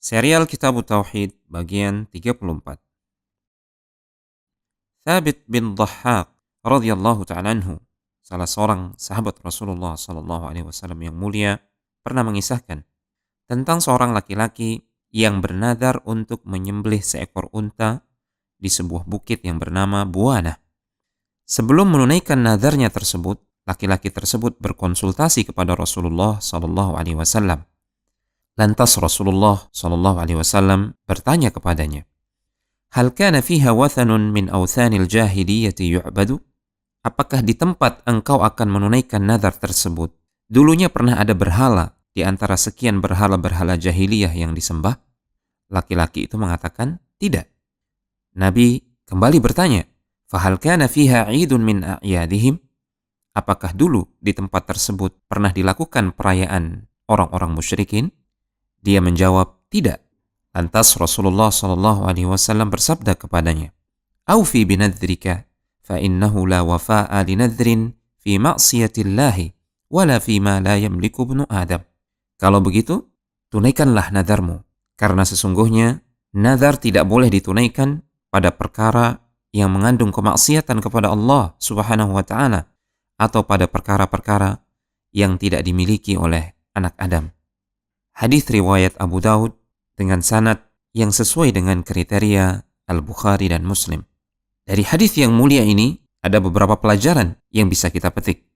Serial Kitab Tauhid bagian 34. Thabit bin Dhahhak radhiyallahu ta'ala anhu, salah seorang sahabat Rasulullah sallallahu alaihi wasallam yang mulia, pernah mengisahkan tentang seorang laki-laki yang bernadar untuk menyembelih seekor unta di sebuah bukit yang bernama Buana. Sebelum menunaikan nadarnya tersebut, laki-laki tersebut berkonsultasi kepada Rasulullah sallallahu alaihi wasallam. Lantas Rasulullah sallallahu alaihi wasallam bertanya kepadanya, "Hal kana fiha wathanun min awthanil jahiliyyati yu'badu?" Apakah di tempat engkau akan menunaikan nadar tersebut dulunya pernah ada berhala di antara sekian berhala-berhala jahiliyah yang disembah? Laki-laki itu mengatakan, tidak. Nabi kembali bertanya, "Fahal kana fiha 'idun min a'yadihim?" Apakah dulu di tempat tersebut pernah dilakukan perayaan orang-orang musyrikin? Dia menjawab, tidak. Lantas Rasulullah sallallahu alaihi wasallam bersabda kepadanya, "Aufi binadhrika, fa innahu la wafa'a linadhrin fi ma'siyatillahi wala fi ma la yamliku ibnu Adam." Kalau begitu, tunaikanlah nadarmu, karena sesungguhnya nadar tidak boleh ditunaikan pada perkara yang mengandung kemaksiatan kepada Allah Subhanahu wa taala atau pada perkara-perkara yang tidak dimiliki oleh anak Adam. Hadis riwayat Abu Daud dengan sanad yang sesuai dengan kriteria Al-Bukhari dan Muslim. Dari hadis yang mulia ini ada beberapa pelajaran yang bisa kita petik.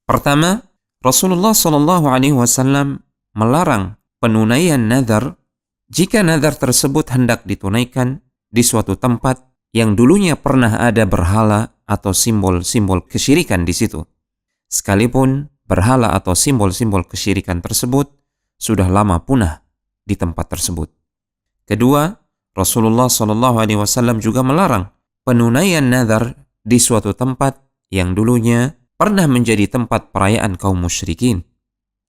Pertama, Rasulullah sallallahu alaihi wasallam melarang penunaian nadar jika nadar tersebut hendak ditunaikan di suatu tempat yang dulunya pernah ada berhala atau simbol-simbol kesyirikan di situ. Sekalipun berhala atau simbol-simbol kesyirikan tersebut sudah lama punah di tempat tersebut. Kedua, Rasulullah sallallahu alaihi wasallam juga melarang penunaian nadar di suatu tempat yang dulunya pernah menjadi tempat perayaan kaum musyrikin,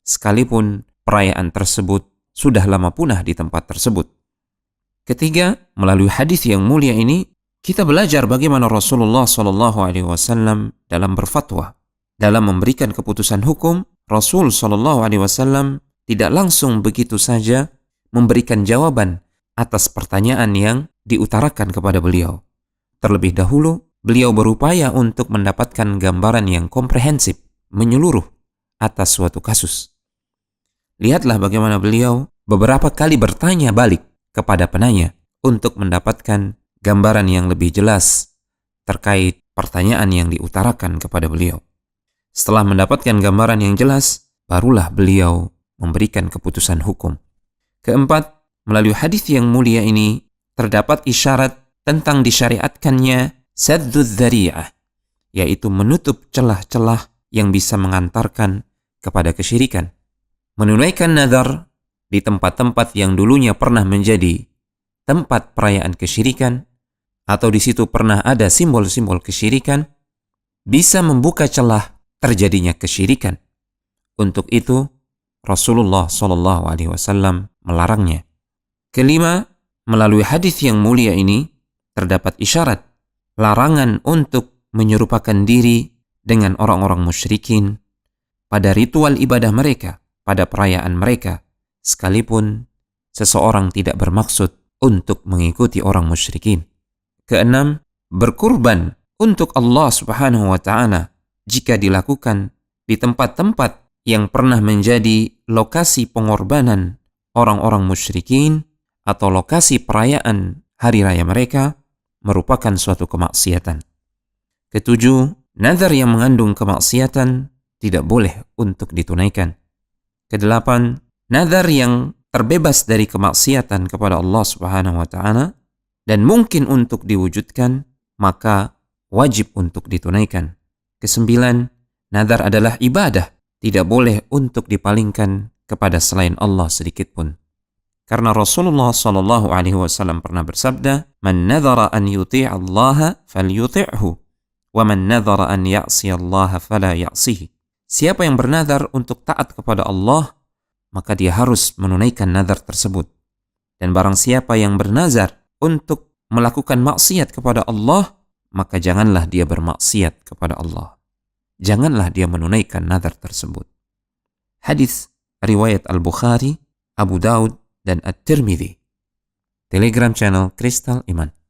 sekalipun perayaan tersebut sudah lama punah di tempat tersebut. Ketiga, melalui hadis yang mulia ini kita belajar bagaimana Rasulullah sallallahu alaihi wasallam dalam berfatwa. Dalam memberikan keputusan hukum, Rasul sallallahu alaihi wasallam tidak langsung begitu saja memberikan jawaban atas pertanyaan yang diutarakan kepada beliau. Terlebih dahulu, beliau berupaya untuk mendapatkan gambaran yang komprehensif, menyeluruh atas suatu kasus. Lihatlah bagaimana beliau beberapa kali bertanya balik kepada penanya untuk mendapatkan gambaran yang lebih jelas terkait pertanyaan yang diutarakan kepada beliau. Setelah mendapatkan gambaran yang jelas, barulah beliau memberikan keputusan hukum. Keempat, melalui hadis yang mulia ini terdapat isyarat tentang disyariatkannya sadduz dzari'ah, yaitu menutup celah-celah yang bisa mengantarkan kepada kesyirikan. Menunaikan nadar di tempat-tempat yang dulunya pernah menjadi tempat perayaan kesyirikan atau di situ pernah ada simbol-simbol kesyirikan bisa membuka celah terjadinya kesyirikan. Untuk itu Rasulullah sallallahu alaihi wasallam melarangnya. Kelima, melalui hadis yang mulia ini terdapat isyarat larangan untuk menyerupakan diri dengan orang-orang musyrikin pada ritual ibadah mereka, pada perayaan mereka, sekalipun seseorang tidak bermaksud untuk mengikuti orang musyrikin. Keenam, berkurban untuk Allah Subhanahu wa taala jika dilakukan di tempat-tempat yang pernah menjadi lokasi pengorbanan orang-orang musyrikin atau lokasi perayaan hari raya mereka merupakan suatu kemaksiatan. Ketujuh, nadar yang mengandung kemaksiatan tidak boleh untuk ditunaikan. Kedelapan, nadar yang terbebas dari kemaksiatan kepada Allah Subhanahu wa taala dan mungkin untuk diwujudkan, maka wajib untuk ditunaikan. Kesembilan, nadar adalah ibadah, tidak boleh untuk dipalingkan kepada selain Allah sedikit pun. Karena Rasulullah sallallahu alaihi wasallam pernah bersabda, "Man nadhara an yuti'a Allah falyuti'hu, wa man nadhara an ya'si Allah fala ya'sihi." Siapa yang bernadar untuk taat kepada Allah, maka dia harus menunaikan nadar tersebut. Dan barang siapa yang bernazar untuk melakukan maksiat kepada Allah, maka janganlah dia bermaksiat kepada Allah. Janganlah dia menunaikan nadar tersebut. Hadis riwayat Al-Bukhari, Abu Daud, dan At-Tirmidzi. Telegram channel Kristal Iman.